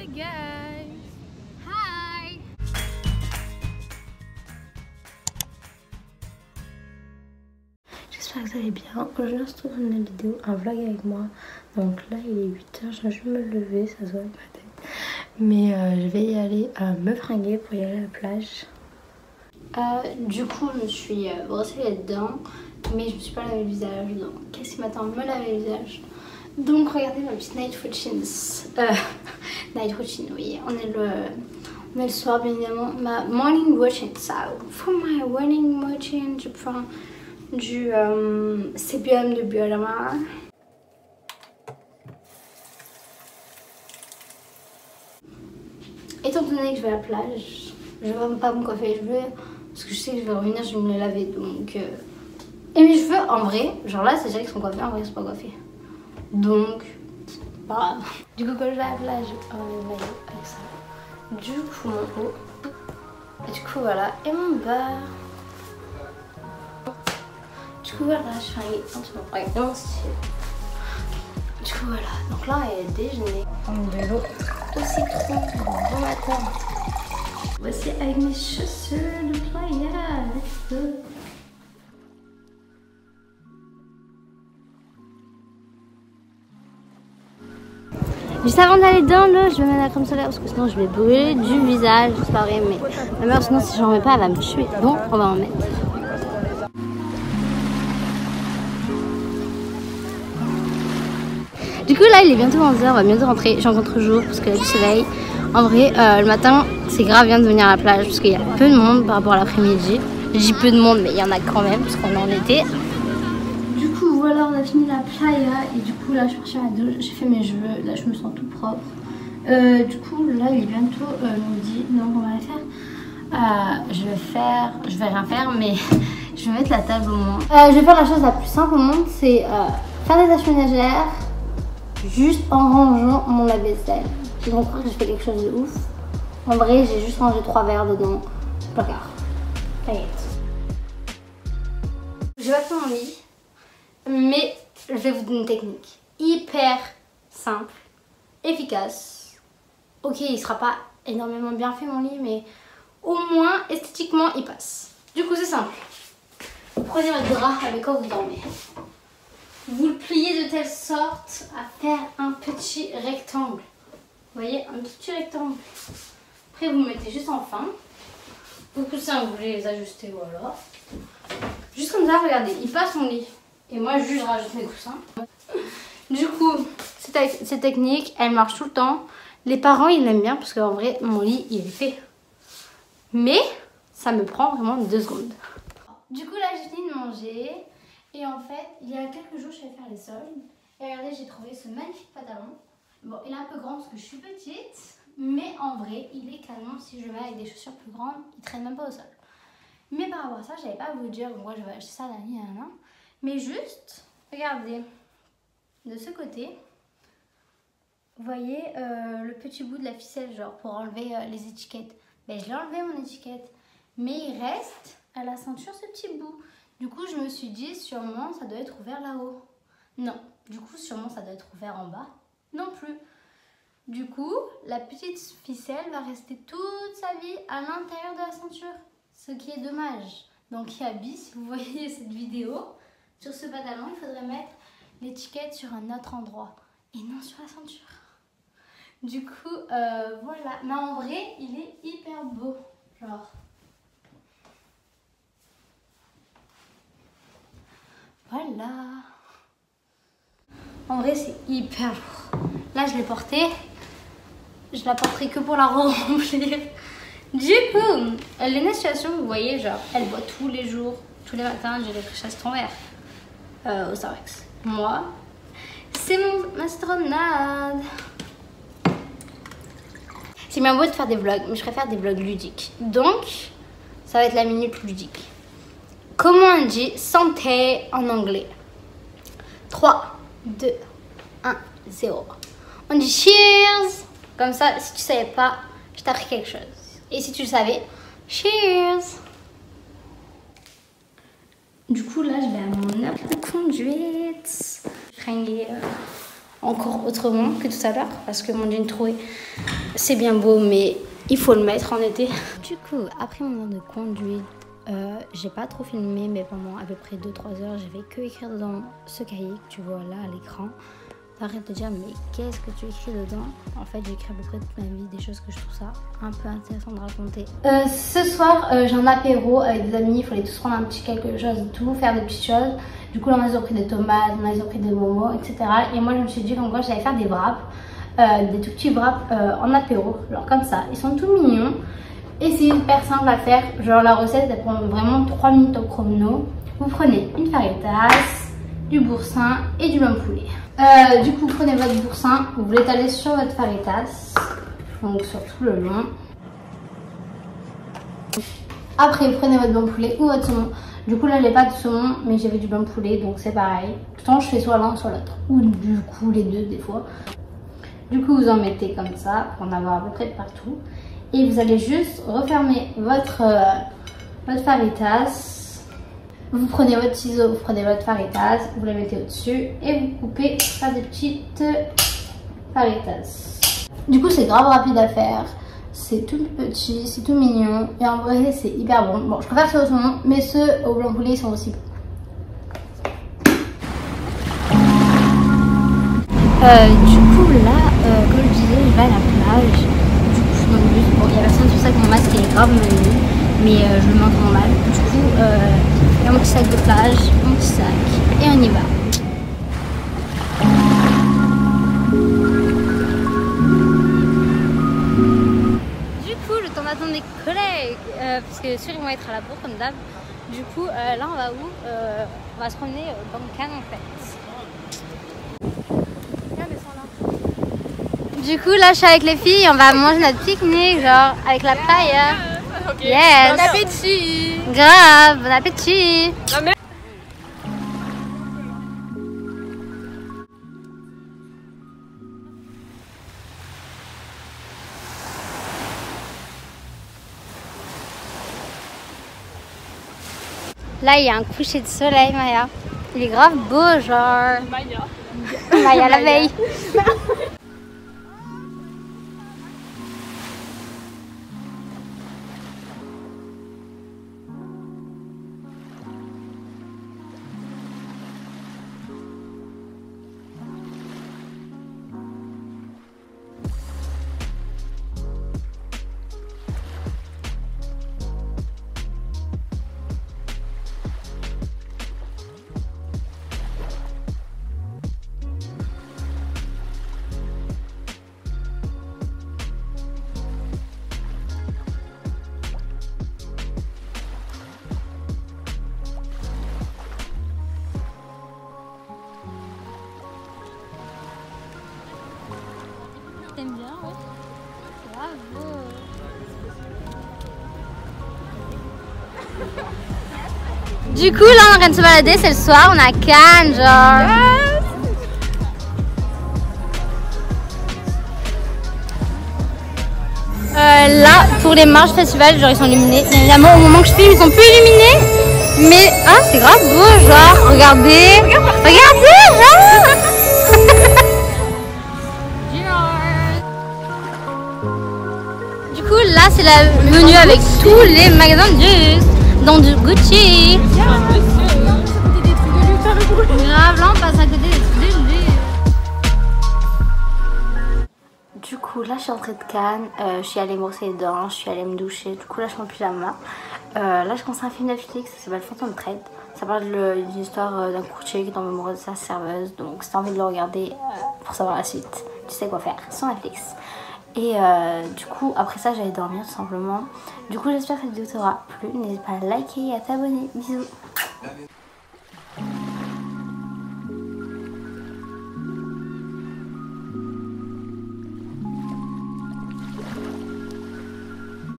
Hey guys! Hi! J'espère que vous allez bien. Aujourd'hui on se retrouve dans une vidéo, un vlog avec moi. Donc là il est 8h, je viens juste de me lever, ça se voit avec ma tête. Mais je vais y aller me fringuer pour y aller à la plage. Du coup je me suis brossé les dents, mais je me suis pas lavé le visage. Donc qu'est-ce qui m'attend de me laver le visage? Donc regardez ma petite night routine. Night routine, oui, on est le soir bien évidemment. Ma morning routine, ça. Pour ma morning routine, je prends du CBM de Biorama. Étant donné que je vais à la plage, je ne vais pas me coiffer les cheveux parce que je sais que je vais revenir, je vais me les laver. Donc, et mes cheveux, en vrai, genre là, c'est déjà qu'ils sont coiffés, en vrai, ils sont pas coiffés. Donc, pas grave. Du coup, quand je vais à la plage, je vais me maillot avec ça. Du coup, mon haut. Et du coup, voilà. Et mon bas. Du coup, voilà, je fais un petit peu. Regardez mon style. Du coup, voilà. Donc là, elle est déjeuner. De l'eau au citron. Bon matin. Voici avec mes chaussures de playa. Let's go. Juste avant d'aller dans l'eau, je vais mettre la crème solaire parce que sinon je vais brûler du visage. C'est pas vrai, mais ma mère, sinon si j'en mets pas, elle va me tuer. Donc on va en mettre. Du coup là il est bientôt 11h, on va bientôt rentrer. J'en contre jour parce qu'il y a du soleil. En vrai le matin c'est grave bien de venir à la plage parce qu'il y a peu de monde par rapport à l'après-midi. Je dis peu de monde mais il y en a quand même parce qu'on est en été. Du coup voilà, on a fini la playa et du coup là je suis partie à la douche, j'ai fait mes cheveux, là je me sens tout propre. Du coup là il est bientôt midi, donc on va aller faire. Je vais rien faire mais je vais mettre la table au moins. Je vais faire la chose la plus simple au monde, c'est faire des tâches ménagères juste en rangeant mon lave-vaisselle. Ils vont croire que je fais quelque chose de ouf. En vrai j'ai juste rangé 3 verres dedans, pas grave. T'inquiète. Je vais faire mon lit. Mais je vais vous donner une technique hyper simple, efficace. Ok, il sera pas énormément bien fait mon lit, mais au moins esthétiquement il passe. Du coup c'est simple. Vous prenez votre drap avec quoi vous dormez. Vous le pliez de telle sorte à faire un petit rectangle. Vous voyez, un petit rectangle. Après vous mettez juste en fin. Vos coussins, vous voulez les ajuster, voilà. Juste comme ça, regardez, il passe mon lit. Et moi, juste rajoute mes coussins. Du coup, cette technique, elle marche tout le temps. Les parents, ils l'aiment bien parce qu'en vrai, mon lit, il est fait. Mais, ça me prend vraiment 2 secondes. Du coup, là, j'ai fini de manger. Et en fait, il y a quelques jours, je suis allée faire les soldes. Et regardez, j'ai trouvé ce magnifique pantalon. Bon, il est un peu grand parce que je suis petite. Mais en vrai, il est canon. Si je le mets avec des chaussures plus grandes, il traîne même pas au sol. Mais par rapport à ça, je n'avais pas à vous dire, moi, je vais acheter ça l'année, mais juste, regardez, de ce côté, vous voyez le petit bout de la ficelle, genre pour enlever les étiquettes. Ben, je l'ai enlevé mon étiquette, mais il reste à la ceinture ce petit bout. Du coup, je me suis dit, sûrement, ça doit être ouvert là-haut. Non, du coup, sûrement, ça doit être ouvert en bas. Non plus. Du coup, la petite ficelle va rester toute sa vie à l'intérieur de la ceinture, ce qui est dommage. Donc, Yabi, si vous voyez cette vidéo, sur ce pantalon, il faudrait mettre l'étiquette sur un autre endroit et non sur la ceinture. Du coup, voilà. Mais en vrai, il est hyper beau. Genre. Voilà. En vrai, c'est hyper lourd. Là, je l'ai porté. Je la porterai que pour la remplir. Du coup, l'énonciation, vous voyez, genre, elle boit tous les jours, tous les matins, j'ai les fraîchesses ton verre. Au Starbucks. Moi, c'est mon astronade. C'est bien beau de faire des vlogs, mais je préfère des vlogs ludiques. Donc, ça va être la minute ludique. Comment on dit santé en anglais? 3, 2, 1, 0. On dit cheers. Comme ça, si tu savais pas, je t'ai appris quelque chose. Et si tu le savais, cheers. Du coup, là, je vais à mon heure de conduite. Fringuer encore autrement que tout à l'heure parce que mon jean troué, c'est bien beau, mais il faut le mettre en été. Du coup, après mon heure de conduite, j'ai pas trop filmé, mais pendant à peu près 2-3 heures, j'avais que écrire dedans ce cahier que tu vois là à l'écran. T'arrêtes de dire, mais qu'est-ce que tu écris dedans? En fait, j'ai écrit à peu près toute ma vie, des choses que je trouve ça un peu intéressant de raconter. Ce soir, j'ai un apéro avec des amis, il fallait tous prendre un petit quelque chose et tout, faire des petites choses. Du coup, là, on a pris des tomates, on a pris des momos, etc. Et moi, je me suis dit qu'en gros, j'allais faire des wraps, des tout petits wraps en apéro. Alors comme ça, ils sont tout mignons. Et c'est hyper simple à faire. Genre, la recette, elle prend vraiment 3 minutes au chrono. Vous prenez une fajitas, du boursin et du blanc de poulet. Du coup, vous prenez votre boursin, vous l'étalez sur votre fajitas, donc sur tout le long. Après, vous prenez votre blanc de poulet ou votre saumon. Du coup, là, j'ai pas de saumon, mais j'avais du blanc de poulet, donc c'est pareil. Tout le temps, je fais soit l'un, soit l'autre. Ou du coup, les deux, des fois. Du coup, vous en mettez comme ça, pour en avoir à peu près de partout. Et vous allez juste refermer votre fajitas. Vous prenez votre ciseau, vous prenez votre fajitas, vous la mettez au-dessus et vous coupez par des petites fajitas. Du coup, c'est grave rapide à faire. C'est tout petit, c'est tout mignon. Et en vrai, c'est hyper bon. Bon, je préfère ceux au saumon, mais ceux au blanc poulet, ils sont aussi bons. Du coup, là, comme je disais, je vais à la plage. Du coup, je suis dans le bus. Bon, il n'y a personne sur ça, que mon masque est grave menu, mais je le m'entends mal. Du coup, mon petit sac de plage, mon petit sac, et on y va. Du coup, le temps d'attendre mes collègues, parce que sûr ils vont être à la bourre comme d'hab. Du coup, là on va où? On va se promener dans le Cannes en fait. Du coup, là je suis avec les filles, on va manger notre pique-nique, genre avec la playa. Okay. Yes. Bon appétit. Grave, bon appétit. Non, mais... Là, il y a un coucher de soleil, Maya. Il est grave beau, genre. Maya. Maya la veille. T'aimes bien, ouais. Bravo. Du coup, là, on est en train de se balader, c'est le soir, on est à Cannes, genre. Yes. Là, pour les marches festival, genre, ils sont illuminés. Bien évidemment, au moment que je filme, ils sont plus illuminés. Mais, ah, c'est grave beau, genre, regardez. Regardez, genre. Du coup, là, c'est la venue avec tous les magasins de luxe, dont du Gucci. Grave, là, on passe à côté des trucs de luxe. Du coup, là, je suis rentrée de Cannes, je suis allée me brosser les dents, je suis allée me doucher. Du coup, là, je suis en pyjama. Là, je commence un film Netflix, ça s'appelle Phantom Thread. Ça parle d'une histoire d'un courtier qui tombe amoureux de sa serveuse. Donc, si t'as envie de le regarder pour savoir la suite, tu sais quoi faire sur Netflix. Et du coup, après ça, j'allais dormir tout simplement. Du coup, j'espère que cette vidéo t'aura plu. N'hésite pas à liker et à t'abonner. Bisous.